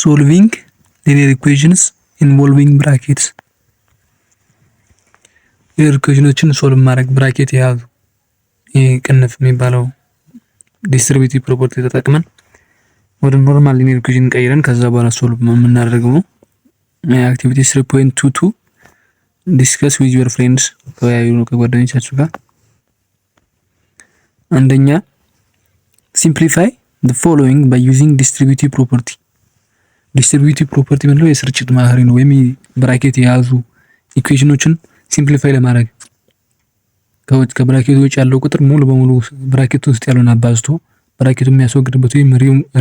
ሶልቪንግ ሊኒየር ኢኩዌሽንስ ኢንቮልቪንግ ብራኬትስ። ሊኒየር ኢኩዌሽኖችን ሶልቭ ማድረግ ብራኬት የያዙ ይህ ቅንፍ የሚባለው ዲስትሪቢዩቲቭ ፕሮፐርቲ ተጠቅመን ወደ ኖርማል ሊኒየር ኢኩዌሽን ቀይረን ከዛ በኋላ ሶልቭ የምናደርገው ነው። አክቲቪቲ 3.22 ዲስከስ ዊዝ ዩር ፍሬንድስ፣ ተወያዩ ከጓደኞቻችሁ ጋር። አንደኛ ሲምፕሊፋይ the following by using distributive property። ዲስትሪቢዩቲቭ ፕሮፐርቲ ምንለው የስርጭት ባህሪ ነው፣ ወይም ብራኬት የያዙ ኢኩዌሽኖችን ሲምፕሊፋይ ለማድረግ ከብራኬቱ ውጭ ያለው ቁጥር ሙሉ በሙሉ ብራኬቱ ውስጥ ያለውን አባዝቶ ብራኬቱ የሚያስወግድበት ወይም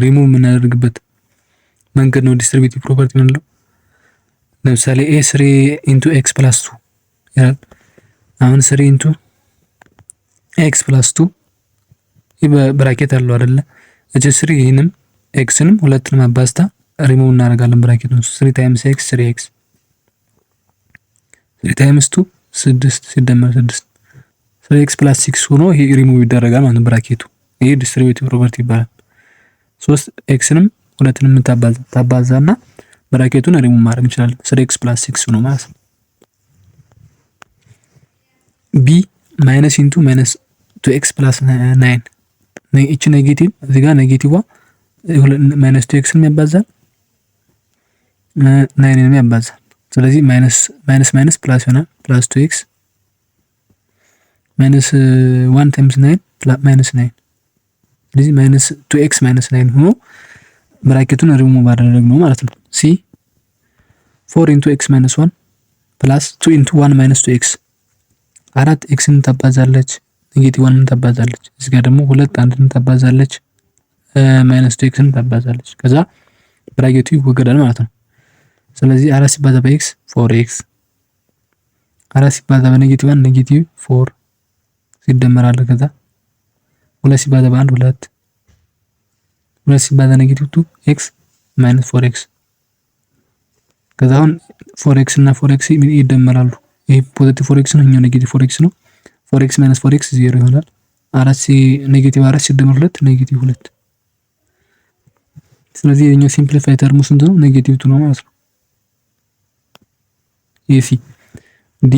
ሪሙቭ የምናደርግበት መንገድ ነው ዲስትሪቢዩቲቭ ፕሮፐርቲ ምንለው። ለምሳሌ a 3 into x plus 2 ይላል። አሁን 3 into x plus 2 በብራኬት አለው አይደለ? እቺ 3 ይሄንም ኤክስንም ሁለቱንም አባዝታ ሪሙቭ እናደርጋለን ብራኬቱን። 3 times x 3x 3 times 2 6 ሲደመር 6 3x plus 6 ሆኖ ይሄ ሪሙቭ ይደረጋል ማለት ነው ብራኬቱ። ይሄ ዲስትሪቢዩቲቭ ፕሮፐርቲ ይባላል። 3 ኤክስንም ሁለቱንም ታባዛና ብራኬቱን ሪሙቭ ማድረግ እንችላለን። 3x plus 6 ሆኖ ማለት ነው። b minus into minus 2x plus 9 እቺ ኔጌቲቭ እዚህ ጋር ኔጌቲቭዋ ማይነስ 2x ን ያባዛል 9 ን ያባዛል። ስለዚህ ማይነስ ፕላስ ይሆናል። ፕላስ 2x ማይነስ 1 ታይምስ 9 ማይነስ 9። ስለዚህ ማይነስ 2x ማይነስ 9 ሆኖ ብራኬቱን ሪሙቭ ማድረግ ነው ማለት ነው። ሲ 4 into x minus 1 plus 2 into 1 minus 2x 4 x ን ታባዛለች ኔጌቲቭ 1 ን ታባዛለች። እዚህ ጋር ደግሞ 2 1 ን ታባዛለች ማይነስ 2x ን ታባዛለች። ከዛ ብራኬቱ ይወገዳል ማለት ነው። ስለዚህ 4 ሲባዛ በx 4x 4 ሲባዛ በኔጌቲቭ 1 ኔጌቲቭ 4 ሲደመራል። ከዛ 2 ሲባዛ በ1 2 2 ሲባዛ ኔጌቲቭ 2x ማይነስ 4x። ከዛ አሁን 4x እና 4x ይደመራሉ። ይሄ ፖዚቲቭ 4x ነው፣ ይሄኛው ኔጌቲቭ 4x ነው። 4x minus 4x 0 ይሆናል። ኔጌቲቭ 4 ሲደመር 2 ኔጌቲቭ 2። ስለዚህ የኛው ሲምፕሊፋይ ተርሙ ስንት ነው? ኔጌቲቭ 2 ነው ማለት ነው። ኤሲ ዲ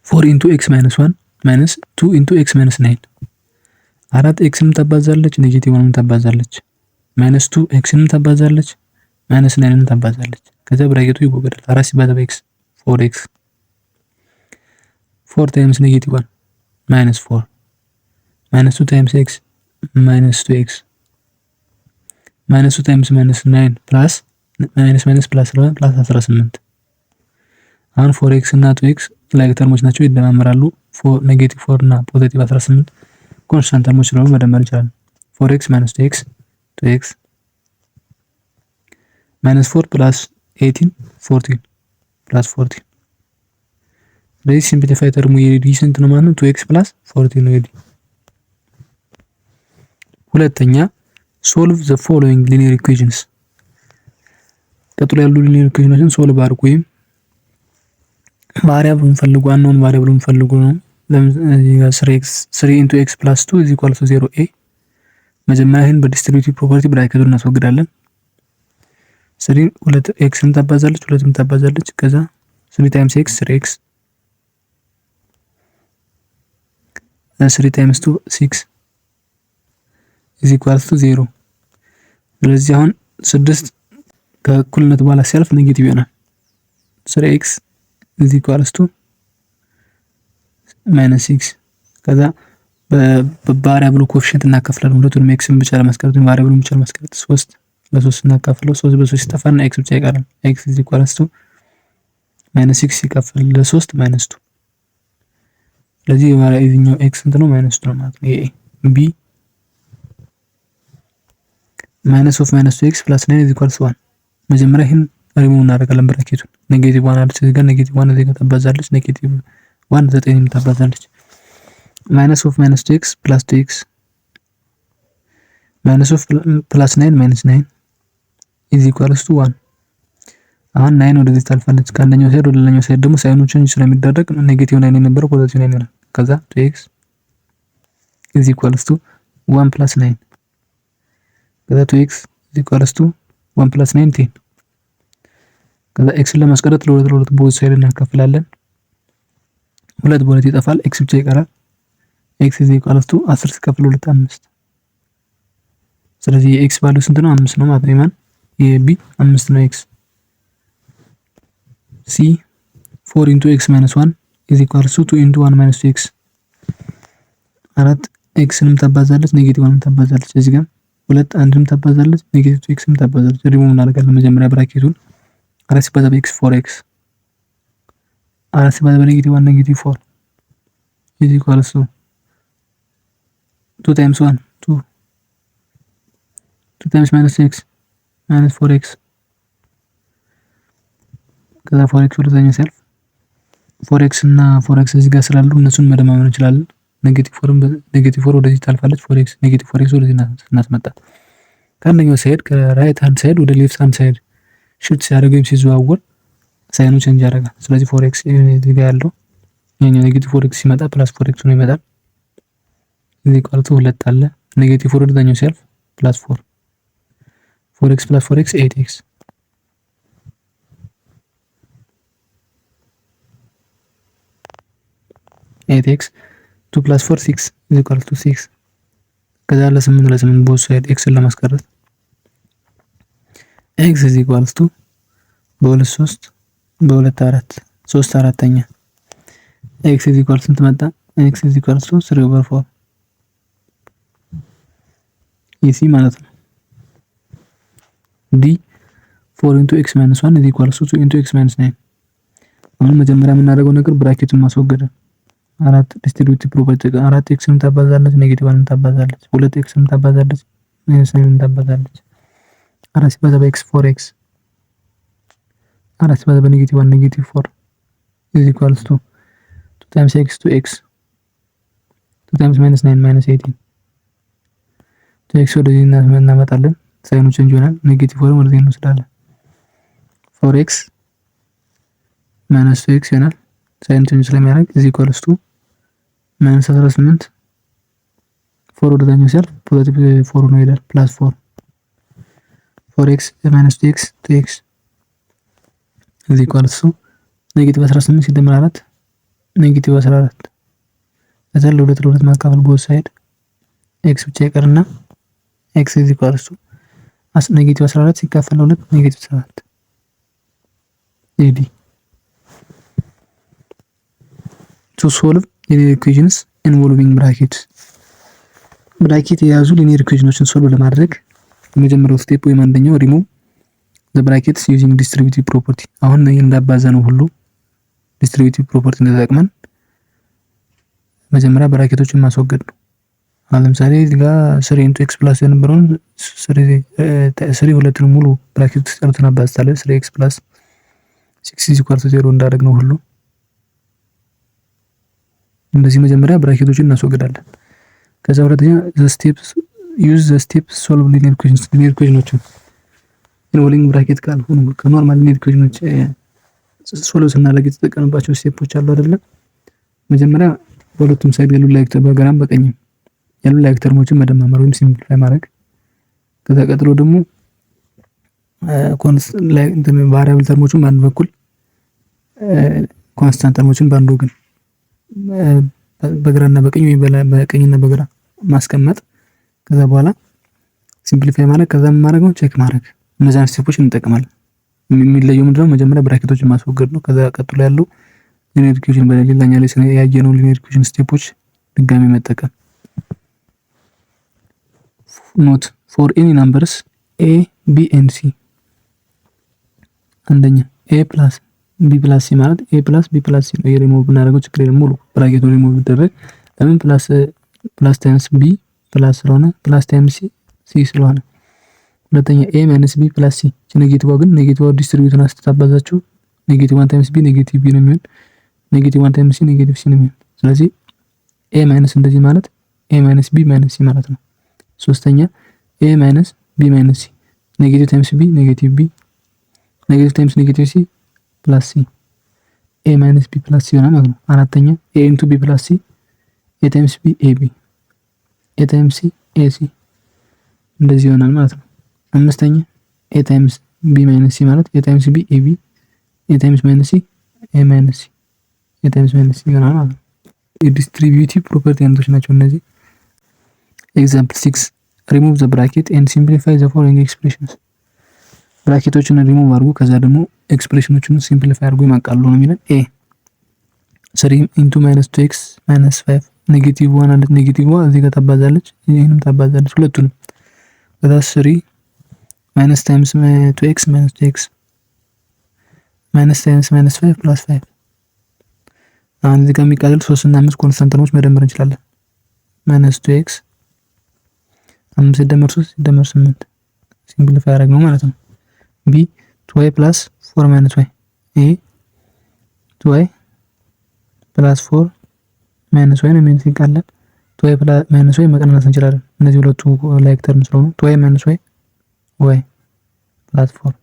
4 into x minus 1 minus 2 into x minus 9 4 x ንም ታባዛለች ኔጌቲቭ 1 ንም ታባዛለች ማይነስ 2 x ንም ታባዛለች ማይነስ 9 ንም ታባዛለች። ከዛ ብራኬቱ ይወገዳል። 4 ሲባዛ በx 4x 4 times negative 1 minus 4 minus 2 times x minus 2x minus 2 times minus 9 plus minus minus plus 11 plus 18። አሁን 4x እና 2x ላይክ ተርሞች ናቸው፣ ይደማመራሉ። ኔጌቲቭ 4 እና ፖዚቲቭ 18 ኮንስታንት ተርሞች ስለሆኑ መደመር ይችላል። 4x minus 2x 2x minus 4 plus 18 14 plus 14። ስለዚህ ሲምፕሊፋይ ተርሙ የዲ ስንት ነው ማለት ነው? 2x plus 14 ነው የዲ። ሁለተኛ ሶልቭ ዘ ፎሎዊንግ ሊኒየር ኢኩዌሽንስ። ቀጥሎ ያሉ ሊኒየር ኢኩዌሽኖችን ሶልቭ አድርጉ። ወይም ቫሪያብሉን ፈልጉ፣ አንኖን ቫሪያብሉን ፈልጉ ነው። ለምሳሌ 3 into x plus 2 is equal to 0a። መጀመሪያ ይሄን በዲስትሪቢዩቲቭ ፕሮፐርቲ ብራኬቱን እናስወግዳለን። 3 2 x ን ታባዛለች 2 ን ታባዛለች። ከዛ 3 times x 3x 3 times 2 6 is equal to 0። ስለዚህ አሁን 6 ከእኩልነት በኋላ ሲያልፍ ኔጌቲቭ ይሆናል። 3x is equal to minus 6። ከዛ በቫሪያብሉ ኮኤፊሺየንት እናካፍላለን። ሁለቱንም ኤክስን ብቻ ለማስቀረት ወይም ቫሪያብሉን ብቻ ለማስቀረት 3 ለ3 እናካፍለው 3 በ3 ሲጠፋና ኤክስ ብቻ ይቀራል። x is equal to minus 6 ሲካፈል ለ3 minus 2። ስለዚህ የዚህኛው x ስንት ነው? ማይነስ 2 ነው ማለት ነው። ይሄ b minus of minus 2x plus 9 is equal to 1። መጀመሪያ ይሄን ሪሙቭ እናደርጋለን ብራኬቱን። ኔጌቲቭ 1 አለች እዚህ ጋር ኔጌቲቭ 1 እዚህ ጋር ታባዛለች። ኔጌቲቭ 1 9 ታባዛለች። minus of minus 2x plus 2x minus of plus 9 minus 9 is equal to 1። አሁን 9 ወደዚህ ታልፋለች። ከአንደኛው ሳይድ ወደ ሌላኛው ሳይድ ደግሞ ሳይኑ ቼንጅ ስለሚደረግ ኔጌቲቭ 9 የነበረው ፖዚቲቭ 9 ይሆናል። ከዛ 2x is equal to 1 plus 9 ከዛ 2x is equal to 1 + 9 10። ከዛ ኤክስን ለማስቀረት ለሁለት ቦዝ ሳይድ እናካፍላለን። 2 በሁለት ይጠፋል፣ ኤክስ ብቻ ይቀራል። ኤክስ ኢዝ ኢኳል ቱ 10 ሲካፈል 2 5። ስለዚህ የኤክስ ቫልዩ ስንት ነው? 5 ነው ማለት ነው። የማን የቢ 5 ነው ኤክስ። ሲ 4 * x - 1 ኢዝ ኢኳል ቱ 2 * 1 - 2x። 4 ኤክስንም ታባዛለች ኔጌቲቭንም ታባዛለች። እዚህ ጋር 2 አንድንም ታባዛለች ኔጌቲቭ ኤክስንም ታባዛለች። ሪሙቭ እናደርጋለን መጀመሪያ ብራኬቱን 4 ሲባዛ በኤክስ 4x 4 ሲባዛ በኔጌቲቭ 1 ኔጌቲቭ 4 ኢዝ ኢኳል ቱ 2 × 1 2 2 × -x -4x ከዛ 4x ወደዛኛው ሲያልፍ 4x እና 4x እዚህ ጋር ስላሉ እነሱን መደማመር እንችላለን። ኔጌቲቭ 4 ወደዚህ ታልፋለች። 4x ኔጌቲቭ 4x ወደዚህ እናስመጣ። ከአንደኛው ሳይድ ከራይት ሃንድ ሳይድ ወደ ሌፍት ሃንድ ሳይድ ሽፍት ሲያደርግ ወይም ሲዘዋወር ሳይኑ ቼንጅ ያደርጋል። ስለዚህ 4x እዚህ ጋር ያለው ይሄኛው ኔጌቲቭ 4x ሲመጣ ፕላስ 4x ነው ይመጣል። እዚህ ቃልቱ 2 አለ ኔጌቲቭ 4 ወደዛኛው ሲያልፍ ፕላስ 4 4x + 4x 8x 8x 2 + 4 6 is equal to 6 ከዛ ለ8 ቦዝ ሳይድ ኤክስን ለማስቀረት x is equal to በ2 3 በ2 4 3 አራተኛ x is equal ስንት መጣ? x is equal to 3/4 ኢሲ ማለት ነው። ዲ 4 * x - 1 is equal to 2 * x - 9። አሁን መጀመሪያ የምናደርገው ነገር ብራኬቱን ማስወገድ። 4 ዲስትሪቢዩቲቭ ፕሮፐርቲ 4 ኤክስን ታባዛለች ኔጌቲቭ 1 ታባዛለች 2 ኤክስን ታባዛለች -9 ታባዛለች 4 ሲባዛ በኤክስ 4x 4 ሲባዛ በኔጌቲቭ 1 ኔጌቲቭ 4 is equal to 2 × x 2x 2 × -9 -18 x ወደዚህ እናመጣለን። ሳይኑ ቼንጅ ይሆናል። ኔጌቲቭ 4 ወደዚህ እንወስዳለን። 4x - 2x ይሆናል። ሳይኑ ቼንጅ ስለሚያደርግ is equal to -18 4 ወደዛኛው ሲያልፍ ፖዚቲቭ 4 ነው ይላል ፕላስ 4 4x - 2x 2x is equal to ኔጌቲቭ 18 ሲደመር 4 ኔጌቲቭ 14 ከዛ ለሁለት ማካፈል ቦዝ ሳይድ ኤክስ ብቻ ይቀርና ኤክስ is equal to ኔጌቲቭ 14 ሲካፈል 2 ኔጌቲቭ 7 ኤዲ to solve linear equations involving ብራኬት የያዙ ሊኒየር ኢኩዌሽኖችን ሶልቭ ለማድረግ የመጀመሪያው ስቴፕ ወይም አንደኛው ሪሙቭ ዘ ብራኬትስ ዩዚንግ ዲስትሪቢዩቲቭ ፕሮፐርቲ። አሁን እንዳባዛ ነው ሁሉ ዲስትሪቢዩቲቭ ፕሮፐርቲ ተጠቅመን መጀመሪያ ብራኬቶችን ማስወገድ ነው። አሁን ለምሳሌ እዚህ ጋር 3 * x + የነበረውን 3 ሁለቱን ሙሉ ብራኬት ውስጥ ያሉትን አባዝታለን 3x + 6 is equal to 0 እንዳደረግነው ሁሉ እንደዚህ መጀመሪያ ብራኬቶችን እናስወግዳለን። ከዛ ሁለተኛ use the steps solve linear equations linear equationዎችን ኢንቮልቪንግ ብራኬት ካልሆኑ ከኖርማል linear equationዎች ሶልቭ ስናደርግ የተጠቀምባቸው ስቴፖች አሉ አይደለ? መጀመሪያ በሁለቱም ሳይድ ያሉ ላይክ በግራም በቀኝም ያሉ ላይክ ተርሞችን መደማመር ወይም ሲምፕሊፋይ ማድረግ። ከዛ ቀጥሎ ደግሞ ኮንስታንት ላይ ቫሪያብል ተርሞችን በአንድ በኩል ኮንስታንት ተርሞችን በአንድ ወገን በግራና በቀኝ ወይ በቀኝና በግራ ማስቀመጥ። ከዛ በኋላ ሲምፕሊፋይ ማድረግ። ከዛ ምን ማድረግ ነው? ቼክ ማድረግ። እነዛን ስቴፖች እንጠቀማለን። የሚለየው ምንድነው? መጀመሪያ ብራኬቶችን ማስወገድ ነው። ከዛ ቀጥሎ ያለው ሊኒየር ኢኩዌሽን በሌላኛ ላይ ያየነው ሊኒየር ኢኩዌሽን ስቴፖች ድጋሚ መጠቀም። ኖት ፎር ኤኒ ነምበርስ a b and c አንደኛ a + b + c ማለት a + b + c ነው። የሪሙቭ ብናደርገው ችግር የለም። ሙሉ ብራኬቱ ሪሙቭ ይደረግ። ለምን ፕላስ ታይምስ b ፕላስ ስለሆነ ፕላስ ታይምስ c ስለሆነ። ሁለተኛ a - b + c ኔጌቲቭ ግን ኔጌቲቭ ዲስትሪቢዩትን አስተባዛችሁ ኔጌቲቭ 1 ታይምስ b ኔጌቲቭ b ነው የሚሆን። ኔጌቲቭ 1 ታይምስ c ኔጌቲቭ c ነው የሚሆን። ስለዚህ a - እንደዚህ ማለት a - b - c ማለት ነው። ሶስተኛ a - b - c ኔጌቲቭ ታይምስ b ኔጌቲቭ b ኔጌቲቭ ታይምስ ኔጌቲቭ c ፕላስ c a - b + c ይሆናል ማለት ነው። አራተኛ a * b + c a ታይምስ b ab a ታይምስ c ac እንደዚህ ይሆናል ማለት ነው። አምስተኛ ኤ ታይምስ ቢ ማይነስ ሲ ማለት ኤ ታይምስ ቢ ኤ ቢ ኤ ታይምስ ማይነስ ሲ ኤ ማይነስ ሲ ኤ ታይምስ ማይነስ ሲ ይሆናል ማለት ነው። የዲስትሪቢዩቲቭ ፕሮፐርቲ አይነቶች ናቸው እነዚህ። ኤግዛምፕል 6 ሪሙቭ ዘ ብራኬት ኤንድ ሲምፕሊፋይ ዘ ፎሎዊንግ ኤክስፕሬሽንስ። ብራኬቶችን ሪሙቭ አድርጎ ከዛ ደግሞ ኤክስፕሬሽኖችን ሲምፕሊፋይ አድርጎ ይማቃሉ ነው የሚለን። ኤ 3 ኢንቱ ማይነስ 2x ማይነስ 5 ኔጌቲቭ 1 አለ ኔጌቲቭ 1 እዚህ ጋር ታባዛለች ይሄንም ታባዛለች ሁለቱንም። ከዛ 3 ማይነስ ታይምስ 2x ማይነስ 2x ማይነስ ታይምስ ማይነስ 5 ፕላስ 5። አሁን እዚህ ጋር የሚቃለል 3 እና 5 ኮንስታንት ተርሞች መደመር እንችላለን። ማይነስ 2x 5 ሲደመር 3 ሲደመር 8 ሲምፕሊፋይ አደረግ ነው ማለት ነው። ቢ 2y ፕላስ 4 ማይነስ y ኤ 2y ፕላስ 4 ማይነስ y ነው የሚሆነው ሲቃለል 2y ፕላስ ማይነስ y መቀነስ እንችላለን። እነዚህ ሁለቱ ላይክ ተርም ስለሆኑ 2y ማይነስ y y ፕላስ 4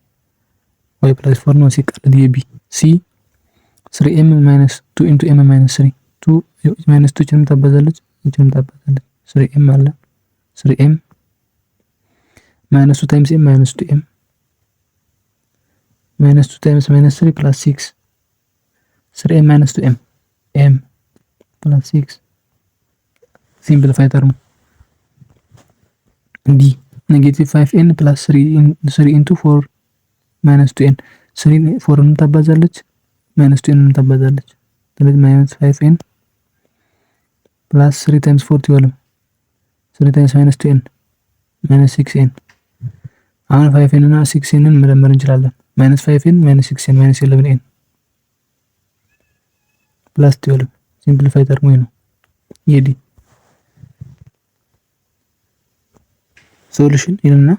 y ፕላስ 4 ነው ሲቃለል። የቢ ሲ 3m ማይነስ 2 ኢንቱ m ማይነስ 3 2 ማይነስ 2 ችንም ታባዛለች እችንም ታባዛለች 3m አለ 3m ማይነስ 2 ታይምስ m ማይነስ 2m ማይነስ 2 ታይምስ ማይነስ 3 ፕላስ 6 3m ማይነስ 2m m ፕላስ 6 ሲምፕሊፋይ ተርሙ። ዲ ኔጌቲቭ 5n ፕላስ 3 ኢንቱ 4 ማይነስ 2n 3 4ንም ታባዛለች ማይነስ 2ንም ታባዛለች። ስለዚህ ማይነስ 5n ፕላስ 3 ታይምስ 4 12 3 ታይምስ ማይነስ 2n ማይነስ 6n። አሁን 5n እና 6n መደመር እንችላለን። ማይነስ 5n ማይነስ 6n ማይነስ 11n ፕላስ 12 ሲምፕሊፋይ ተርሙ ነው የዲ ሶሉሽን ይልና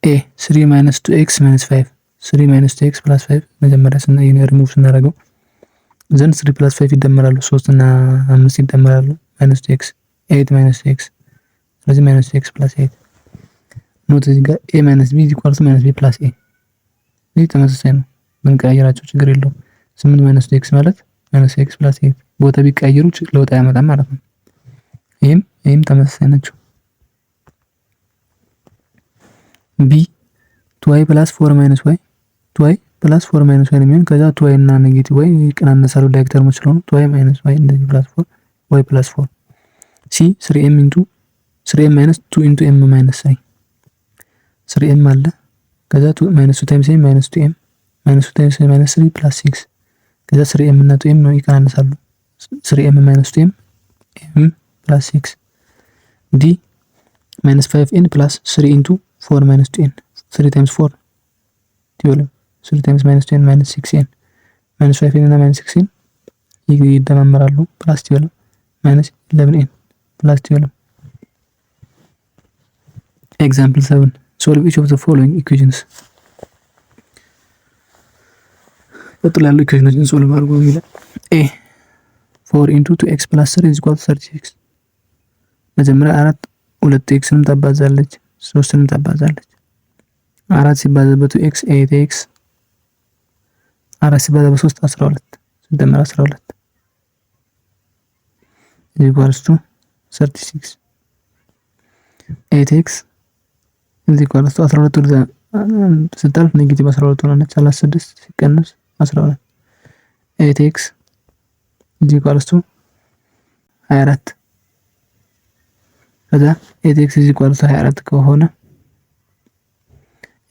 ኤ 3 ማይነስ 2x ማይነስ 5 3 ማይነስ 2x ፕላስ 5 መጀመሪያ ሪሙቭ ስናደርገው ዘንድ 3 ፕላስ 5 ይደመራሉ 3 እና 5 ይደመራሉ ማይነስ 2x 8 ማይነስ 2x ስለዚህ ማይነስ 2x ፕላስ 8 ኖት እዚህ ጋር a ማይነስ b ኢኳልስ ማይነስ b ፕላስ a ይህ ተመሳሳይ ነው። ብንቀያየራቸው ችግር የለውም። 8 ማይነስ 2x ማለት ማይነስ x ፕላስ 8 ቦታ ቢቀያየሩ ለውጥ አያመጣም ማለት ነው። ይህም ተመሳሳይ ናቸው። ቢ 2y ፕላስ 4 ማይነስ y 2y ፕላስ 4 ማይነስ y ነው የሚሆን። ከዛ 2y እና ኔጌቲቭ y ይቀናነሳሉ ዳይሬክት ተርሞች ስለሆኑ 2y ማይነስ y እንደዚህ ፕላስ 4 y ፕላስ 4 ሲ 3m ኢንቱ 3m ማይነስ 2 ኢንቱ m ማይነስ 3 3m አለ ከዛ 2 ማይነስ 2 ታይምስ m ማይነስ 2m ማይነስ 2 ታይምስ ማይነስ 3 ፕላስ 6 ከዛ 3m እና 2m ነው ይቀናነሳሉ 3m ማይነስ 2m m ፕላስ 6 ዲ ማይነስ 5n ፕላስ 3 ኢንቱ 4 ማይነስ 2n 3 ታይምስ 4 12 3 ታይምስ ማይነስ 2n ማይነስ 6n ማይነስ 5n እና ማይነስ 6n ይደማመራሉ ፕላስ 12 ማይነስ 11n ፕላስ 12። ኤግዛምፕል 7 solve each of the following equations። ቀጥሎ ያሉ ኢኩዌሽኖችን ሶልቭ አድርጉ ይላል። ኤ 4 into 2x plus 3 is equal to 36 መጀመሪያ 4 2xንም ታባዛለች 3ንም ታባዛለች 4 ሲባዛ በ2x 8x 4 ሲባዛ በ3 12 ሲደመር 12 is equal to 36 8x is equal to 12 ወደ ስታልፍ ኔጌቲቭ 12 ሆነች 36 ሲቀነስ 12 8x is equal to 24 ከዛ 8x is equal to 24 ከሆነ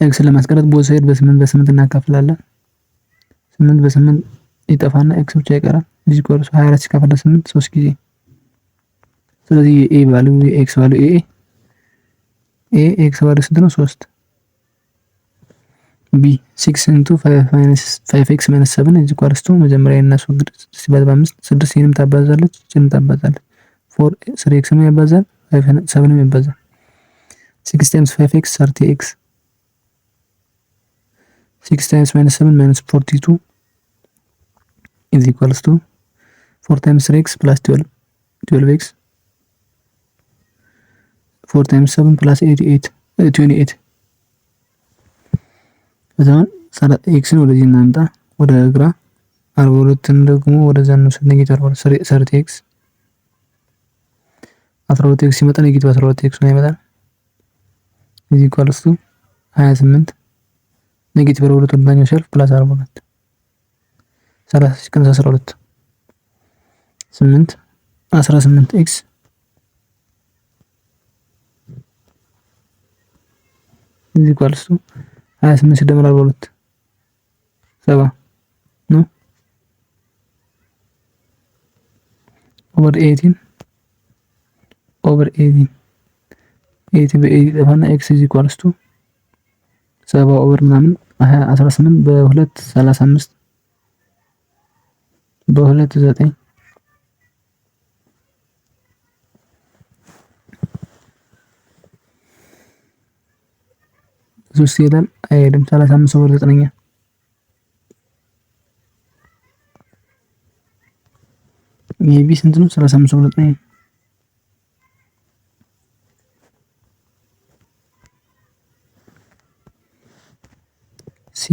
x ለማስቀረት ቦት ሳይድ በ8 እናካፍላለን 8 በ8 ይጠፋና x ብቻ ይቀራል is equal to 24 ሲካፈል 8 3 ጊዜ ስለዚህ a ቫልዩ x ቫልዩ a x ቫልዩ ስንት ነው 3 b 6 into 5x minus 7 is equal to መጀመሪያ እናስወግድ ሲባዛ በ5 6 ይሄንም ታባዛለች ይሄንም ታባዛለች 4 3x ነው ያባዛል 7 ነው ያባዛል 6 times 5x 30x 6 times minus 7 minus 42 is equal to 4 times 3x plus 12x 4 times 7 plus 28 ከዛን x ነው ወደዚህ እናምጣ ወደ ግራ 42 ደግሞ ወደዛ ነው ኔጌቲቭ 30x 12x ሲመጣ ኔጌቲቭ 12x ነው ይመጣል is equal to 28 ኔጌቲቭ 42 ወደኛው ሸልፍ ፕላስ 42 30 ሲቀነስ 12 8 18 ኤክስ እዚህ ኳልሱ 28 ሲደመር 42 7 ነው ኦቨር 18 18 በ8 ይጠፋና ኤክስ ኢዝ ኢኳልስ ቱ 7 ኦቨር ምናምን 18 በ2 35 በ2 9 ሶስት ይላል አይሄድም 35 ኦቨር 9ኛ ሜቢ ስንት ነው 35 ኦቨር 9 ሲ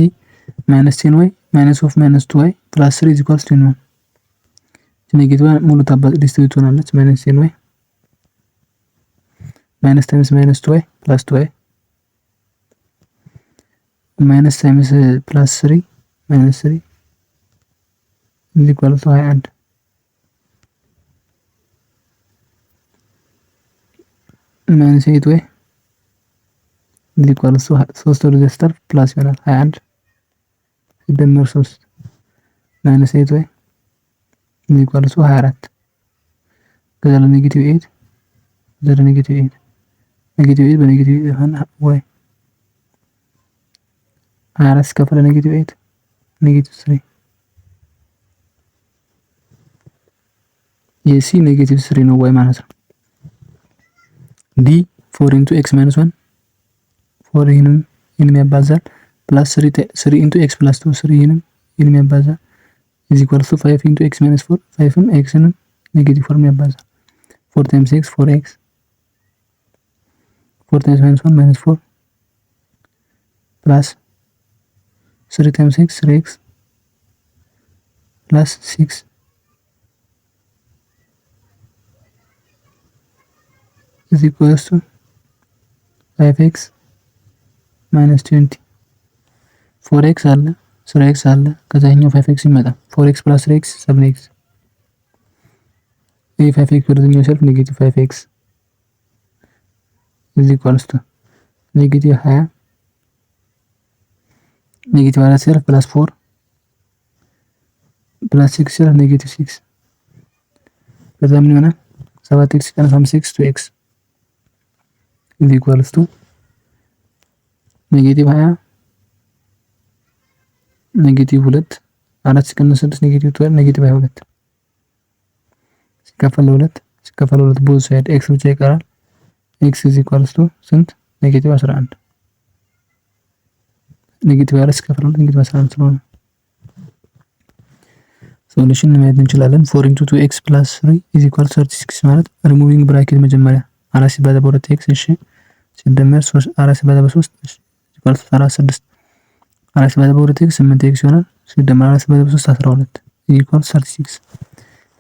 ማይነስ 10y ማይነስ ኦፍ ማይነስ 2y ፕላስ 3 is equals to 1 ኔጌቲቭ ሙሉ ታባዝ ዲስትሪቢዩት ሆናለች ማይነስ 10y ማይነስ ታይምስ ማይነስ 2y ፕላስ 2y ማይነስ ታይምስ ፕላስ 3 ማይነስ 3 is equals to 21 ማይነስ 8y is equals to 3 ወደ ዘስተር ፕላስ ይሆናል 21 ሲደመር 3 ማይነስ 8y is equals to 24 ከዛ ለኔጌቲቭ 8 ዘ ኔጌቲቭ 8 ኔጌቲቭ 8 በኔጌቲቭ ይሆናል y 24 ሲካፈል ኔጌቲቭ 8 ኔጌቲቭ 3 የሲ ኔጌቲቭ 3 ነው y ማለት ነው። ዲ 4 into x minus 1 4 ይህንም ያባዛል ፕላስ 3 into x plus 2 3 ይህንም ያባዛል is equal to 5 into x minus 4 5ም xንም ኔጌቲቭ 4 ያባዛል 4 times x 4x 4 times minus 1 minus 4 plus 3 times x 3x plus 6 is equals to 5x minus 20 4x አለ 3x አለ ከዛኛው 5x ይመጣል 4x plus 3x 7x ይሄ 5x ወደኛው ሸልፍ ኔጌቲቭ 5x is equals to ኔጌቲቭ 20 ኔጌቲቭ 4 ሸልፍ ፕላስ 4 ፕላስ 6 ሸልፍ ኔጌቲቭ 6 ከዛ ምን ይሆናል 7x ቀነስ 5x 2x is equals to ኔጌቲቭ 20 ኔጌቲቭ 2 4 ሲቀነስ 6 ኔጌቲቭ 12 ኔጌቲቭ 22 ሲካፈል 2 ቦዝ ሳይድ x ብቻ ይቀራል x is equals to ስንት ኔጌቲቭ 11 ኔጌቲቭ 4 ሲካፈል 2 ኔጌቲቭ 11 ስለሆነ ሶሉሽን ማየት እንችላለን 4 into 2x plus 3 is equals to 36 ማለት ሪሙቪንግ ብራኬት መጀመሪያ 4 ሲባዛ በ2x እሺ ሲደመር 3 4 ሲባዛ በ3 እሺ equals to 46 4 ሲባዛ በ2x 8x ይሆናል ሲደመር 4 ሲባዛ በ3 12 equals 36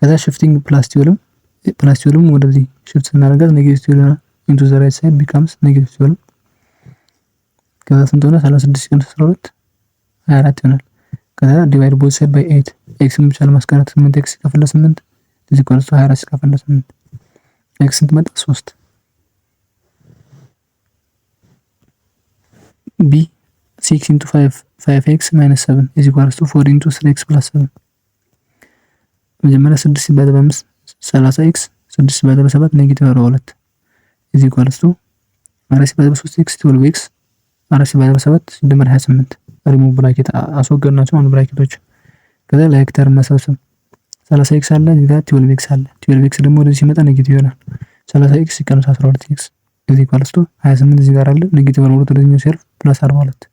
ከዛ ሽፍቲንግ ፕላስ ቲዮልም ወደዚህ ሽፍት ስናደርጋት ኔጌቲቭ ይሆናል into the right side becomes ኔጌቲቭ ቲዮልም ከዛ ስንት ሆነ 36 ሲቀነስ 12 24 ይሆናል ከዛ ዲቫይድ ቦዝ ሳይድ ባይ 8 x ብቻ ለማስቀረት 8x ሲካፈል 8 is equals to 24 ሲካፈል 8 x ስንት መጣ 3 b 6 into 5x minus 7 is equals to 4 into 3x plus 7 መጀመሪያ 6 ሲባዛ በ5 30x 6 ሲባዛ በ7 ኔጌቲቭ 42 is equals to 4 ሲባዛ በ3x 12x 4 ሲባዛ በ7 ሲደመር 28 ሪሙቭ ብራኬት አስወገድናቸው አንድ ብራኬቶች ከዛ ላይክ ተርም መሰብሰብ 30x አለ እዚህ ጋር 12x አለ 12x ደግሞ ወደዚህ ሲመጣ ኔጌቲቭ ይሆናል 30x ሲቀነስ 12x is equals to 28 እዚህ ጋር አለ ኔጌቲቭ 42 ወደዚህ ሲያልፍ ፕላስ 42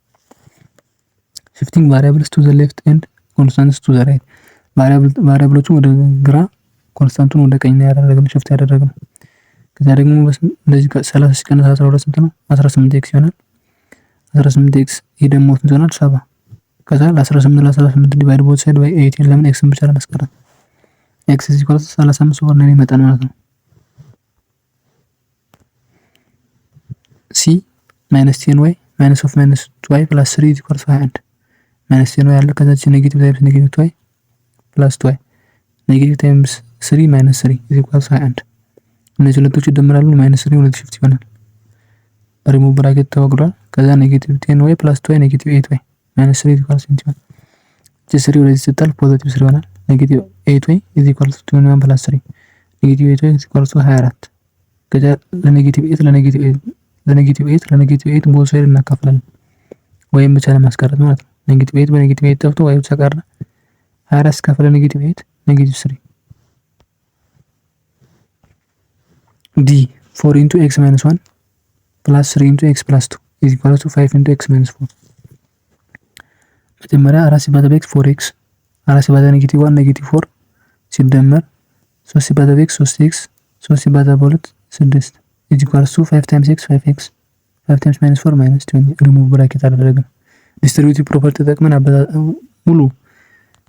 shifting variables to the left and constants to the right ቫሪያብሎቹ ወደ ግራ ኮንስታንቱን ወደ ቀኝ ያደረግነው ሽፍት ያደረግነው ከዛ ደግሞ እንደዚህ 30 ሲቀነስ 12 ስንት ነው 18x ይሆናል 18x ይሄ ደግሞ ስንት ይሆናል 7 ከዛ ለ18 ለ18 ዲቫይድ ቦዝ ሳይድ ባይ 18 ለምን x ብቻ ለማስቀረት x is equal to 35 ኦቨር 9 ይመጣል ማለት ነው c minus 10y ማይነስ ኦፍ ማይነስ 2y ፕላስ 3 ኢዝ ኢኳልስ 21 ማይነስ ነው ያለ ከዛች ኔጌቲቭ ታይምስ ኔጌቲቭ 2y ፕላስ 2y ኔጌቲቭ ታይምስ 3 ማይነስ 3 ኢዝ ኢኳልስ 21 እነዚህ ሁለቶች ይደመራሉ ማይነስ 3 ሁለት ሽፍት ይሆናል። ሪሙቭ ብራኬት ተወግዷል። ከዛ ኔጌቲቭ 10y ፕላስ 2y ኔጌቲቭ 8y ማይነስ 3 ኢዝ ኢኳልስ 21 እቺ 3 ወደዚህ ስታልፍ ፖዚቲቭ 3 ይሆናል። ኔጌቲቭ 8y ኢዝ ኢኳልስ 21 ፕላስ 3 ኔጌቲቭ 8y ኢዝ ኢኳልስ 24 ከዛ ለኔጌቲቭ 8 ለኔጌቲቭ 8 ቦዝ ሳይድ እናካፍላለን ወይም ብቻ ለማስቀረት ማለት ነው። ኔጌቲቭ 8 በኔጌቲቭ 8 ጠፍቶ ወይ ብቻ ቀረ 24 ሲካፈል ኔጌቲቭ 8 ኔጌቲቭ 3 ዲ 4 into x minus 1 plus 3 into x plus 2 is equal to 5 into x minus 4 መጀመሪያ 4 ሲባዛ በx 4x 4 ሲባዛ ኔጌቲቭ 1 ኔጌቲቭ 4 ሲደመር 3 ሲባዛ በx 3x 3 ሲባዛ በ2 6 is equal to 5 times x 5x 5 times minus 4 minus 20 ሪሙቭ ብራኬት አደረግን። ዲስትሪቢዩቲቭ ፕሮፐርቲ ተጠቅመን ሙሉ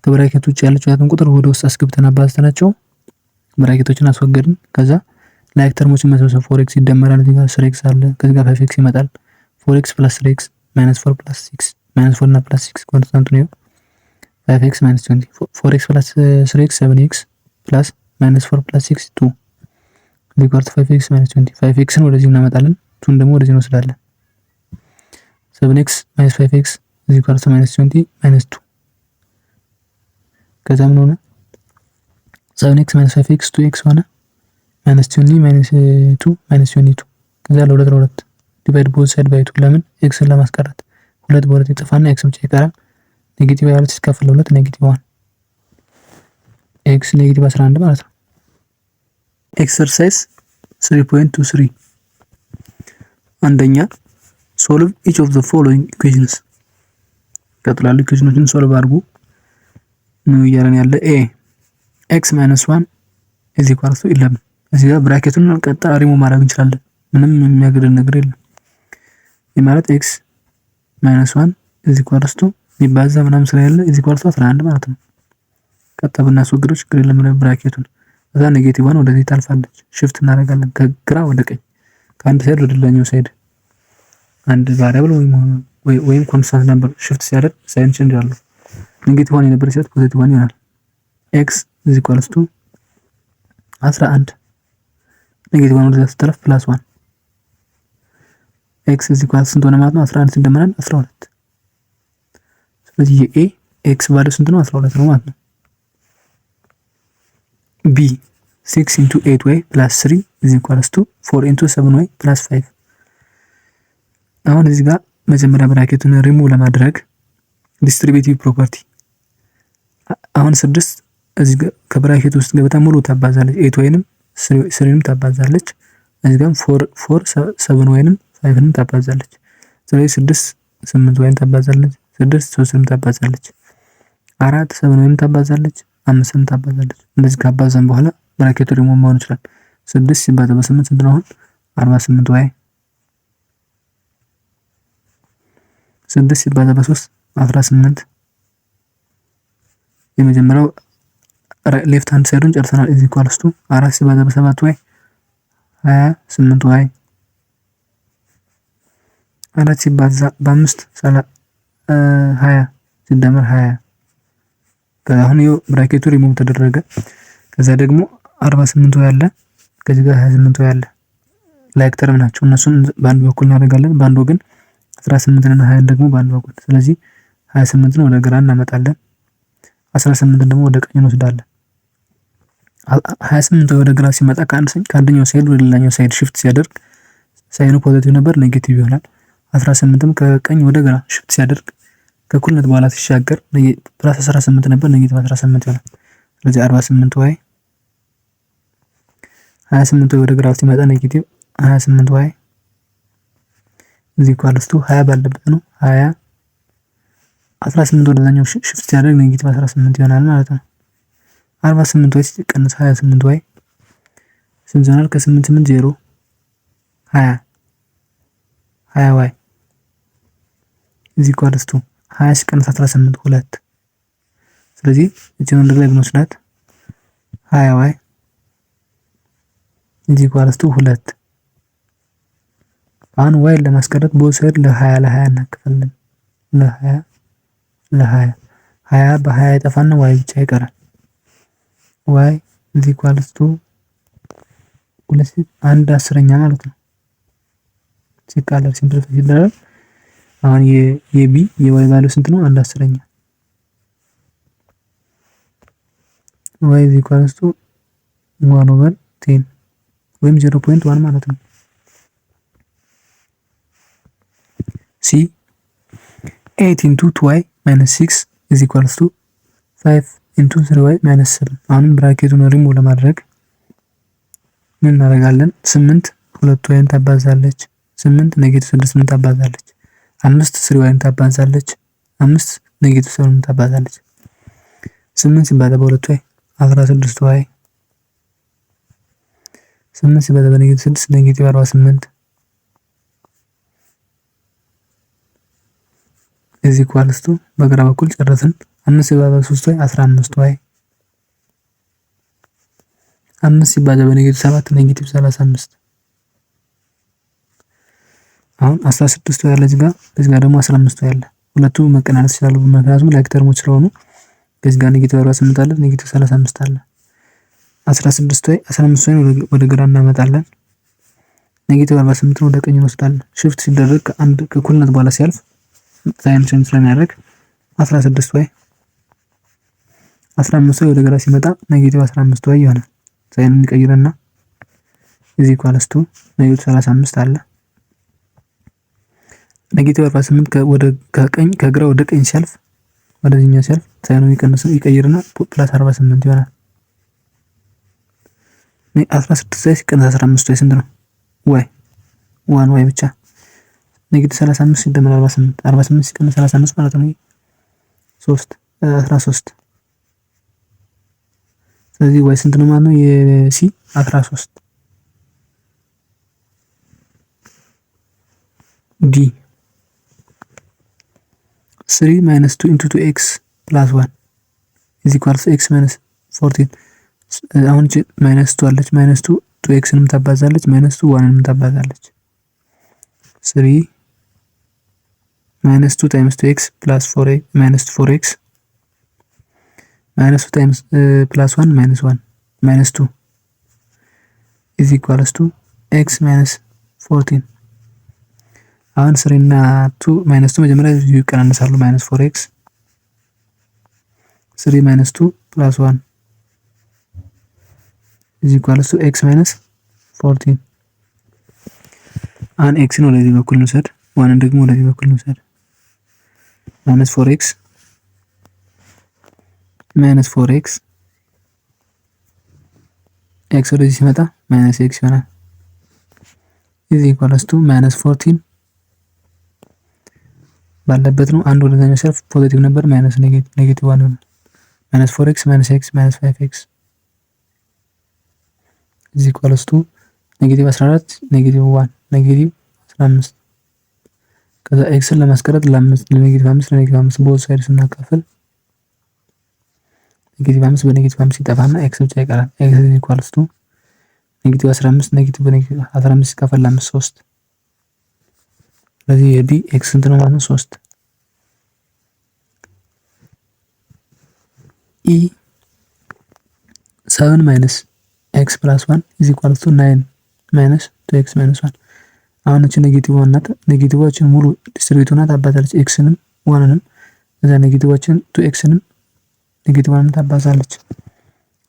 ከብራኬት ውጭ ያለችውን ቁጥር ወደ ውስጥ አስገብተን አባዝተናቸው ብራኬቶችን አስወገድን። ከዛ ላይክ ተርሞችን መሰብሰብ 4x ይደመራል እዚህ ጋር 3x አለ ከዚህ ጋር 5x ይመጣል 4x plus 3x minus 4 plus 6 minus 4 እና plus 6 ኮንስታንት ነው 5x minus 20 4x plus 3x 7x plus minus 4 plus 6 2 equal to 5x minus 20 5xን ወደዚህ እናመጣለን 2ን ደግሞ ወደዚህ እንወስዳለን 7x minus 5x is equal to minus 20 minus 2 ከዛ ምን ሆነ 7x minus 5x 2x ሆነ minus 20 minus 2 minus 22 ከዛ ለ2 ዲቫይድ ቦዝ ሳይድ ባይ 2 ለምን ኤክስን ለማስቀረት 2 በ2 ይጠፋና ኤክስ ብቻ ይቀራል። ኔጌቲቭ 22 ሲካፈል 2 ኔጌቲቭ 1 ኤክስ ኔጌቲቭ 11 ማለት ነው። ኤክሰርሳይዝ 3.23 አንደኛ solve each of the following equations ቀጥላሉ ኢኩዌሽኖችን ሶልቭ አድርጉ ነው እያለን ያለ a x minus 1 is equal to 11 እዚህ ጋር ብራኬቱን ቀጥታ ሪሙቭ ማድረግ እንችላለን። ምንም የሚያገደን ነገር የለም። ይህ ማለት x minus 1 is equal to ቢባዛ ምናምን ስለሌለ is equal to 11 ማለት ነው። ቀጥታ ብናስወግደው ችግር የለም ብራኬቱን። ከዛ ኔጌቲቭ 1 ወደዚህ ታልፋለች ሽፍት እናደርጋለን ከግራ ወደ ቀኝ ከአንድ ሳይድ ወደ ሌላኛው ሳይድ አንድ ቫሪያብል ወይም ኮንስታንት ነምበር ሽፍት ሲያደርግ ሳይን ቼንጅ አለው። ኔጌቲቭ 1 የነበረ ሲያት ፖዚቲቭ 1 ይሆናል። x is equal to 11 ኔጌቲቭ 1 ወደዛ ስትለፍ ፕላስ 1 x is equal to ስንት ሆነ ማለት ነው 11 ሲደመራል 12 ስለዚህ የa x ቫልዩ ስንት ነው 12 ነው ማለት ነው። b 6 into 8y plus 3 is equal to 4 into 7y plus 5 አሁን እዚህ ጋር መጀመሪያ ብራኬቱን ሪሙቭ ለማድረግ ዲስትሪቢዩቲቭ ፕሮፐርቲ አሁን 6 እዚህ ጋር ከብራኬት ውስጥ ገብታ ሙሉ ታባዛለች 8 ወይንም 3ንም ታባዛለች እዚህ ጋር 4 7 ወይንም 5ንም ታባዛለች ስለዚህ 6 8 ወይንም ታባዛለች 6 3ንም ታባዛለች 4 7 ወይንም ታባዛለች 5ንም ታባዛለች እንደዚህ ካባዛን በኋላ ብራኬቱ ሪሙቭ መሆን ይችላል 6 ሲባዛ በ8 ስንት ነው 48 ወይ 6 ሲባዛ በ3 18 የመጀመሪያው ሌፍት ሃንድ ሳይዱን ጨርሰናል ኢዝ ኢኳልስ ቱ 4 ሲባዛ በ7 ወይ 28 ወይ 4 ሲባዛ በ5 20 ሲደመር 20 ከአሁን ይኸው ብራኬቱ ሪሙቭ ተደረገ። ከዛ ደግሞ 48 ወይ አለ ከዚህ ጋር 28 ወይ አለ ላይክ ተርም ናቸው እነሱን በአንድ በኩል እናደርጋለን በአንድ ወገን 18 እና 20 ደግሞ በአንድ በኩል ስለዚህ 28 ነው ወደ ግራ እናመጣለን 18 ደግሞ ወደ ቀኝ እንወስዳለን 28 ወደ ግራ ሲመጣ ከአንደኛው ሳይድ ወደ ሌላኛው ሳይድ ሽፍት ሲያደርግ ሳይኑ ፖዚቲቭ ነበር ኔጌቲቭ ይሆናል 18ም ከቀኝ ወደ ግራ ሽፍት ሲያደርግ ከእኩልነት በኋላ ሲሻገር ፕላስ 18 ነበር ኔጌቲቭ 18 ይሆናል ስለዚህ 48 ወይ 28 ወደ ግራ ሲመጣ ኔጌቲቭ 28 ወይ እዚህ ኢኳልስ ቱ 20 ባለበት ነው 20 18 ወደዛኛው ሽፍት ሲያደርግ ኔጌቲቭ 18 ይሆናል ማለት ነው 48 ወይ ሲቀንስ 28 ወይ ስንት ይሆናል ከ8 8 0 20 ወይ እዚህ ኢኳልስ ቱ 20 ሲቀንስ 18 2 ስለዚህ እቺን ወደ ላይ ብንወስዳት 20 ወይ እዚህ ኢኳልስ ቱ 2 አሁን ዋይን ለማስቀረት ቦት ሳይድ ለ20 እናካፍላለን። ለ20 20 በ20 ይጠፋና ዋይ ብቻ ይቀራል። ዋይ is equals to 1/10 ማለት ነው። ሲቃለል ሲምፕሊፋይ ሲደረግ አሁን የቢ የዋይ ቫልዩ ስንት ነው? 1/10 y is equals to 1/10 ወይም 0.1 ማለት ነው። ሲ 8 into 2y minus 6 is equals to 5 into 3y minus 7። አሁንም ብራኬቱን ሪሙቭ ለማድረግ ምን እናደርጋለን? 8 2y ታባዛለች፣ 8 -6 ታባዛለች፣ 5 3y ታባዛለች፣ 5 -7 ታባዛለች። 8 ሲባዛ በ2y 16y፣ 8 ሲባዛ በ-6 -48 is equals to በግራ በኩል ጨረስን። 5 ሲባዛ በ3y 15y፣ 5 ሲባዛ በ-7 -35። አሁን 16 ያለ እዚህ ጋር ደግሞ 15 ያለ ሁለቱ መቀናነስ ይችላሉ። ምክንያቱም ላይክ ተርሞች ስለሆኑ ከዚህ ጋር -48 አለ፣ -35 አለ። 16 ወይ 15 ወይ ወደ ግራ እናመጣለን። -48 ወደ ቀኝ እንወስዳለን። ሽፍት ሲደረግ ከእኩልነት በኋላ ሲያልፍ ሳይን ቼንጅ ስለሚያደርግ 16 ወይ 15 ወይ ወደ ግራ ሲመጣ -15 ወይ ይሆናል። ሳይኑን ይቀይርና እዚህ ኢኳልስ ቱ -35 አለ። -48 ከግራ ወደ ቀኝ ሲያልፍ ወደዚህኛው ሲያልፍ ሳይኑን ይቀይርና +48 ይሆናል። 16 ላይ ሲቀነስ 15 ወይ ስንት ነው? ዋይ 1 ዋይ ብቻ። -35 ሲደመር 48 ሲቀነስ 35 ማለት ነው 13። ስለዚህ ዋይ ስንት ነው ማለት ነው? የሲ 13። ዲ 3 - 2 × 2x + 1 is equals to x - 14። አሁን -2 አለች። -2 2xንም ታባዛለች፣ -2 1ንም ታባዛለች። 3 -2 times 2x plus 4x -4x -2 times plus 1 -1 -2 is equals to x - 14። አሁን 3 እና 2 -2 መጀመሪያ ይቀናነሳሉ። -4x 3 - 2 plus 1 is equals to x - 14። አሁን ኤክስን ወደዚህ በኩል እንውሰድ፣ ዋንን ደግሞ ወደዚህ በኩል እንውሰድ። -4x ኤክስ ወደዚህ ሲመጣ -x ይሆናል። is equals to -14 ባለበት ነው። አንድ ወደዛኛው ሲያልፍ ፖዚቲቭ ነበር፣ ኔጌቲቭ 1 ነው። -4x -x -5x is equals to -14 -1 -15። ከዛ ኤክስን ለማስቀረት ለ-5 ለ-5 ቦዝ ሳይድ ስናካፍል -5 በ-5 ይጠፋና ኤክስ ብቻ ይቀራል። ኤክስ is equals to -15 -15 ሲካፈል ለ5 3። ስለዚህ የዲ ኤክስ ስንት ነው ማለት ነው? 3። ኢ 7 - x + 1 is equals to 9 - 2x - 1። አሁን እቺ ኔጌቲቭ ናት። ኔጌቲቮችን ሙሉ ዲስትሪቢዩት ናት አባዛለች፣ ኤክስንም ዋንንም። እዛ ኔጌቲቮችን 2xንም ኔጌቲቭ ዋንን ታባዛለች።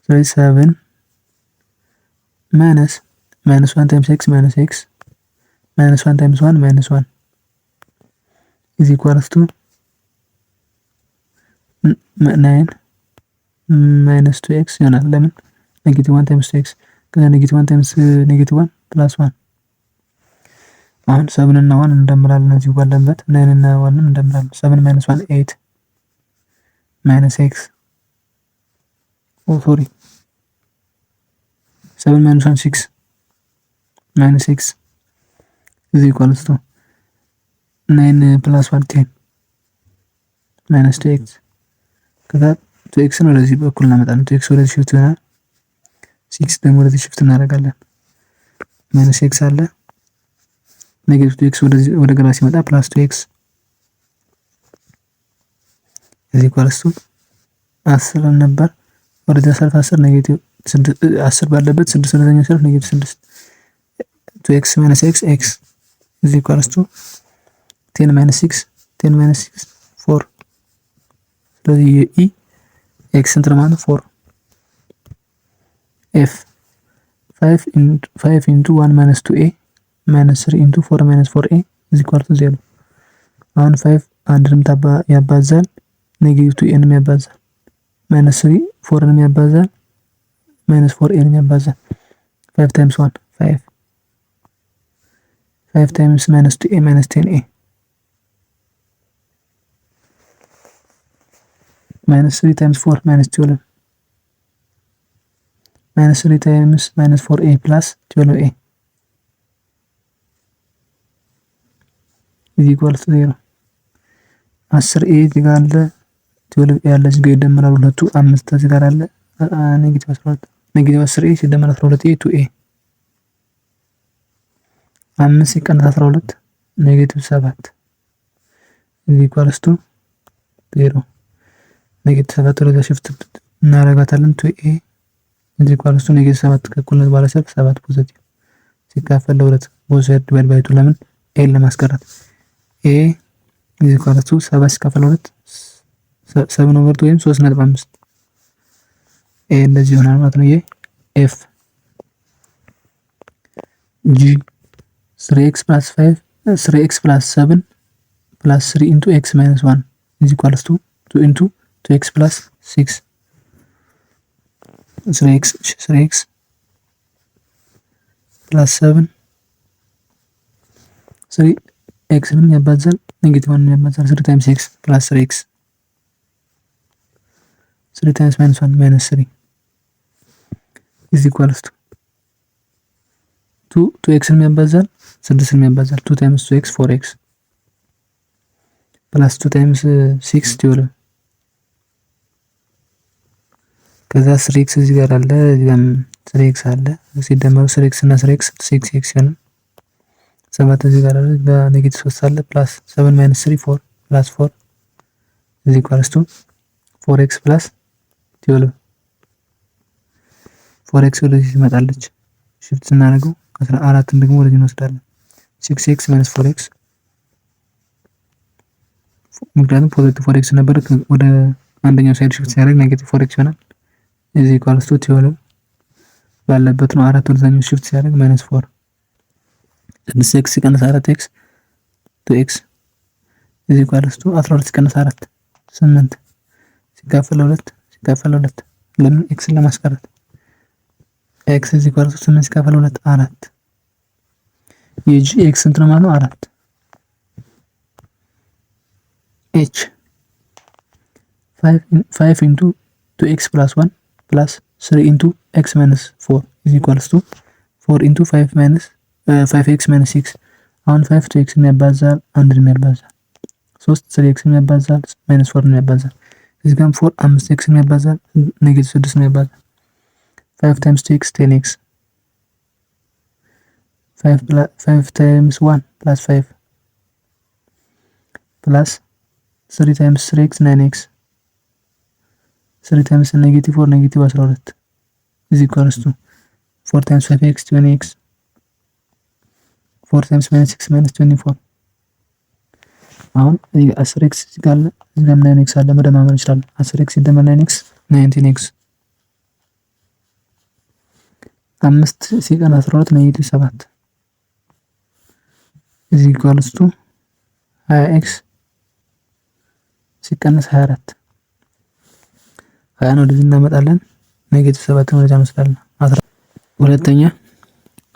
ስለዚህ 7 - -1 times x - x -1 times 1 -1 is equals to 9 - 2x ይሆናል። ለምን -1 times 2x ከዛ -1 times -1 plus 1። አሁን 7 እና 1 እንደምራለን። እዚህ ባለበት 9 እና 1 እንደምራለን። 7 - 1 8 - x 7 - 1 6 - x is equals to 9 plus 1 10 -2x ከዛ 2x ነው ወደዚህ በኩል እናመጣለን። 2x ወደዚህ ሽፍት ይሆናል። 6 ደግሞ ወደዚህ ሽፍት እናደርጋለን። -x አለ ኔጌቲቭ 2x ወደ ግራ ሲመጣ ፕላስ 2x is equals to 10 ነበር። ወደ 10 ኔጌቲቭ 10 ባለበት 6 ወደዛኛው ሲያልፍ ኔጌቲቭ 6 2x minus x x is equals to 10 minus 6 4 ስለዚህ የኢ ኤክስ እንትን ማለት 4 f 5 into 1 minus 2a minus 3 into 4 minus 4a is equal to 0 አሁን 5 አንድንም ያባዛል ኔጌቲቭ 2a ያባዛል minus 3 4 ያባዛል minus 4a ያባዛል 5 times 1 5 times minus 2a minus 10a minus 3 times 4 minus 12 minus 3 times minus 4a plus 12a is equal to 0 10a እዚህ ጋር አለ 12a ያለ እዚህ ጋር ይደመራል ሁለቱ 5 እዚህ ጋር አለ ኔጌቲቭ 12 ኔጌቲቭ 10a ሲደመር 12a 2a 5 ሲቀነስ 12 ኔጌቲቭ 7 is equal to 0 ኔጌቲቭ 7 ወደዛ ሽፍት እናደርጋታለን 2a is equal to ኔጌቲቭ 7 ከእኩልነት በኋላ ሲያልፍ 7 ፖዚቲቭ ሲካፈል ለሁለት both sides divide by 2 ለምን a ለማስቀረት a is equal to 7 ሲካፈል 2 7 over 2 ወይም 3.5 a እንደዚህ ይሆናል ማለት ነው። f g 3x plus 5 3x plus 7 plus 3 into x minus 1 is equal to 2 into 2x plus 6 3x plus 7 3x ንም ያባዛል ኔጌቲቭ 1 ያባዛል 3 times x plus 3x 3 times minus 1 minus 3 is equal to 2x ንም ያባዛል 6 ንም ያባዛል 2 times 2x 4x plus 2 times 6 12 ከዛ 3x እዚህ ጋር አለ እዚህ ጋር 3x አለ ሲደመሩ 3x እና 3x 6x ይሆናል 7 እዚህ ጋር አለ በኔጌቲቭ 3 አለ ፕላስ 7 minus 3 4 plus 4 is equal to 4x plus 12 4x ወደዚህ ትመጣለች ሽፍት ስናደርገው 14 ደግሞ ወደዚህ እንወስዳለን 6x minus 4x ምክንያቱም ፖዚቲቭ 4x ነበር ወደ አንደኛው ሳይድ ሽፍት ሲያደርግ ኔጌቲቭ 4x ይሆናል is equal to 12 ባለበት ነው 4 ወደዛኛው ሽፍት ሲያደርግ -4 6x ሲቀነስ 4x 2x is equal to 12 ሲቀነስ 4 8 ሲካፈል 2 ለምን x ለማስቀረት x is equal to 8 ሲካፈል 2 4 የg x እንትን ማለት ነው 4 h 5 into 2x plus 1 plus 3 into x minus 4 is equal to 4 into 5 minus 5x minus 6 አሁን 5 2x የሚያባዛል 1 የሚያባዛል 3 3x የሚያባዛል minus 4 የሚያባዛል እዚህ ጋር 4 5x የሚያባዛል ኔጌቲቭ 6 የሚያባዛል 5 times 2x 10x 5 times 1 plus 5 plus 3 times 3x 9x 3 times negative 4 negative 12 is equal to 4 times 5x 20x 4 times minus 6 minus 24 አሁን 10x ጋር ለምን 9x አለ መደማመር ይችላል 10x ሲደመር 9x 19x 5 ሲቀነስ 12 ኔጌቲቭ 7 is equal to 20x ሲቀነስ 24 20 ወደዚህ እናመጣለን ኔጌቲቭ 7 ወደዛ መስላለን ሁለተኛ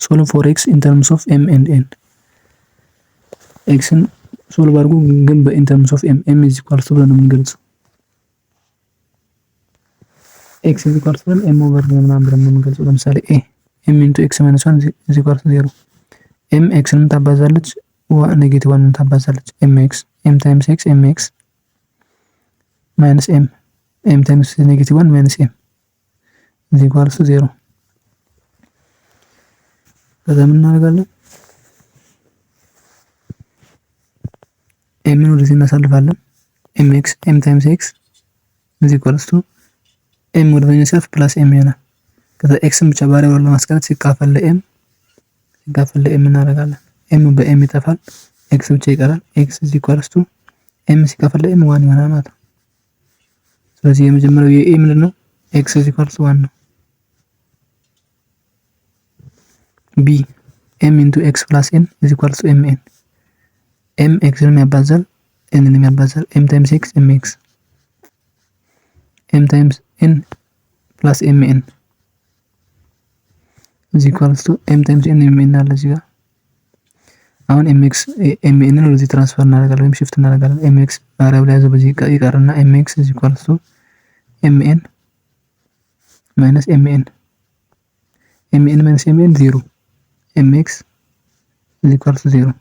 solve for x in terms of m and n x ን ሶልቭ አድርጉ ግን in terms of m m is equal to ብለን ነው የምንገልጸው x is equal to m over ምናምን ብለን ነው የምንገልጸው ለምሳሌ a m into x minus 1 is equal to 0 m x ንም ታባዛለች ኔጌቲቭ 1 ንም ታባዛለች mx m times x mx minus m m times negative 1 minus m is equal to 0 ከዛ ምን እናደርጋለን ኤምን ወደዚህ እናሳልፋለን። ኤም ኤክስ ኤም ታይምስ ኤክስ እዚህ ኢኳልስ ቱ ኤም ወደኛ ሲያልፍ ፕላስ ኤም ይሆናል። ከዛ ኤክስን ብቻ ቫሪያብል ለማስቀረት ሲካፈል ለኤም እናደርጋለን። ኤም በኤም ይጠፋል፣ ኤክስ ብቻ ይቀራል። ኤክስ እዚህ ኢኳልስ ቱ ኤም ሲካፈል ለኤም ዋን ይሆናል ማለት ነው። ስለዚህ የመጀመሪያው የኤ ምንድን ነው? ኤክስ እዚህ ኢኳልስ ቱ ዋን ነው። ቢ ኤም ኢንቱ ኤክስ ፕላስ ኤን እዚህ ኢኳልስ ቱ ኤም ኤን። ኤም ኤክስንም ያባዛል ኤንንም ያባዛል። ኤም ታይምስ ኤክስ ኤም ኤክስ፣ ኤም ታይምስ ኤን ፕላስ ኤም ኤን እዚህ ኢኳልስ ቱ ኤም ታይምስ ኤን ኤም ኤን አለ እዚህ ጋር። አሁን ኤም ኤክስ ኤም ኤንን ወደዚህ ትራንስፈር እናደርጋለን ወይም ሽፍት እናደርጋለን። ኤም ኤክስ ቫሪያብል ያዘው በዚህ ይቀርና ኤም ኤክስ እዚህ ኢኳልስ ቱ ኤም ኤን ማይነስ ኤም ኤን፣ ኤም ኤን ማይነስ ኤም ኤን 0፣ ኤም ኤክስ እዚህ ኢኳልስ ቱ 0።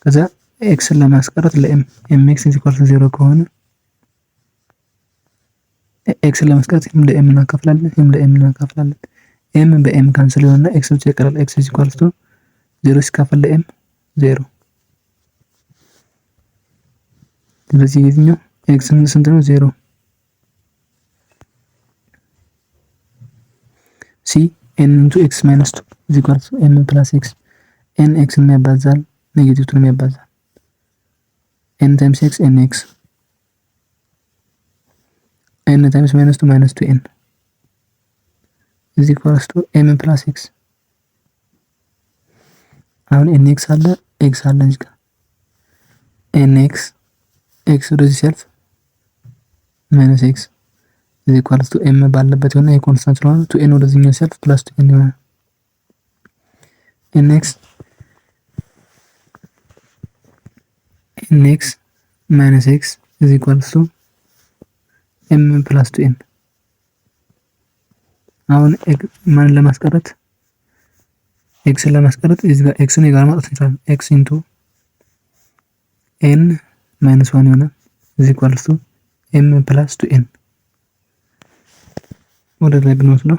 ከዛ ኤክስን ለማስቀረት ለኤም ኤም ኤክስ እዚህ ኢኳልስ ቱ 0 ከሆነ ኤክስን ለማስቀረት ኤም ለኤም እናካፍላለን፣ ኤም ለኤም እናካፍላለን። ኤም በኤም ካንስል ይሆንና ኤክስ ብቻ ይቀራል። ኤክስ እዚህ ኢኳልስ ቱ 0 ሲካፈል ለኤም 0። ስለዚህ የትኛው ኤክስ ስንት ነው? 0። ሲ ኤን ኢንቱ ኤክስ ማይነስ 2 እዚህ ኢኳልስ ቱ ኤም ፕላስ ኤክስ። ኤን ኤክስን ያባዛል፣ ኔጌቲቭ ቱንም ያባዛል። ኤን ታይምስ ኤክስ ኤን ኤክስ፣ ኤን ታይምስ ማይነስ 2 ማይነስ 2 ኤን እዚህ ኢኳልስ ቱ ኤም ፕላስ ኤክስ። አሁን ኤን ኤክስ አለ ኤክስ አለ እዚህ ጋር ኤን ኤክስ ኤክስ ወደዚህ ሲያልፍ ማይነስ ኤክስ እዚህ ኢኳልስ ቱ ኤም ባለበት የሆነ የኮንስታንት ስለሆነ ቱ ኤን ወደዚህኛው ሲያልፍ ፕላስ ቱ ኤን ይሆናል። ኤን ኤክስ ማይነስ ኤክስ እዚህ ኢኳልስ ቱ ኤም ፕላስ ቱ ኤን። አሁን ማንን ለማስቀረት ኤክስን ለማስቀረት እዚህ ጋር ኤክስን የጋራ ማውጣት እንችላለን። ኤክስ ኢንቱ ኤን ማይነስ 1 ይሆናል እዚህ ኢኳልስ ቱ ኤም ፕላስ ቱ ኤን። ወደ ላይ ብንወስደው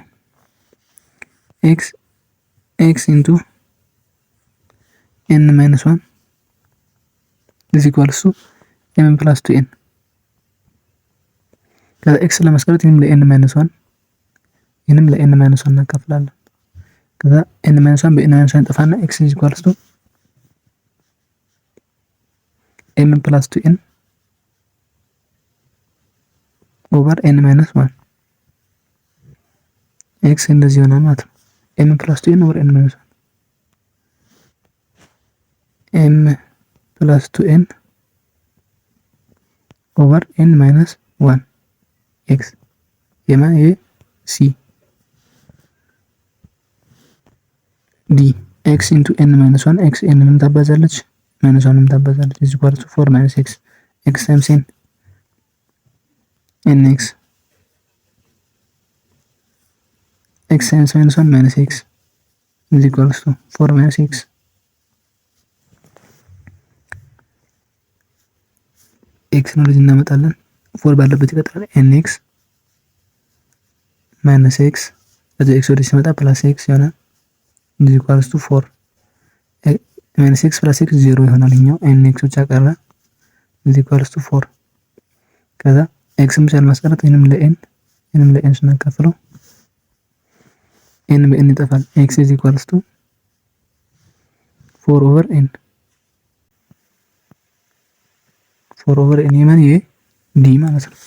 ኤክስ ኢንቱ ኤን ማይነስ 1 እዚህ ኢኳልስ ቱ ኤም ፕላስ ቱ ኤን። ከዛ ኤክስን ለማስቀረት ይህንም ለኤን ማይነስ 1 ይህንም ለኤን ማይነስ 1 እናካፍላለን። ከዛ ኤን ማይነስ 1 በኤን ማይነስ 1 ጠፋና ኤክስ ኢዝ ኢኳልስ ቱ ኤም ፕላስ ቱ ኤን ኦቨር ኤን ማይነስ 1 ኤክስ እንደዚህ ይሆናል ማለት ነው። ኤም ፕላስ ቱ ኤን ኦቨር ኤን ማይነስ 1 ኤም ፕላስ ቱ ኤን ኦቨር ኤን ማይነስ 1 ኤክስ የማን ሲ ዲ ኤክስ ኢንቱ ኤን ማይነስ 1 ኤክስ ኤን ምን ታባዛለች? ማይነስ 1 ምን ታባዛለች? ኢዝ ኢኳል ቱ 4 ማይነስ ኤክስ ኤክስ ታይምስ ኤን ኤን ኤክስ ኤክስ ታይምስ ማይነስ 1 ማይነስ ኤክስ ኢዝ ኢኳል ቱ 4 ማይነስ ኤክስ። ኤክስ ነው ለዚህ እናመጣለን። 4 ባለበት ይቀጥላል። ኤን ኤክስ ማይነስ ኤክስ ከዚህ ኤክስ ወደ ሲመጣ ፕላስ ኤክስ ይሆናል። ኢዝ ኢኳልስ ቱ 4 ማይነስ ኤክስ ፕላስ ኤክስ 0 ይሆናል። ይሄኛው ኤን ኤክስ ብቻ ቀረ። ኢዝ ኢኳልስ ቱ 4 ከዛ ኤክስን ብቻ ለማስቀረት ይሄንም ለኤን ስናካፍለው ኤን በኤን ይጠፋል። ኤክስ ኢዝ ኢኳልስ ቱ 4 ኦቨር ኤን 4 ኦቨር ኤን የማን ዲ ማለት ነው።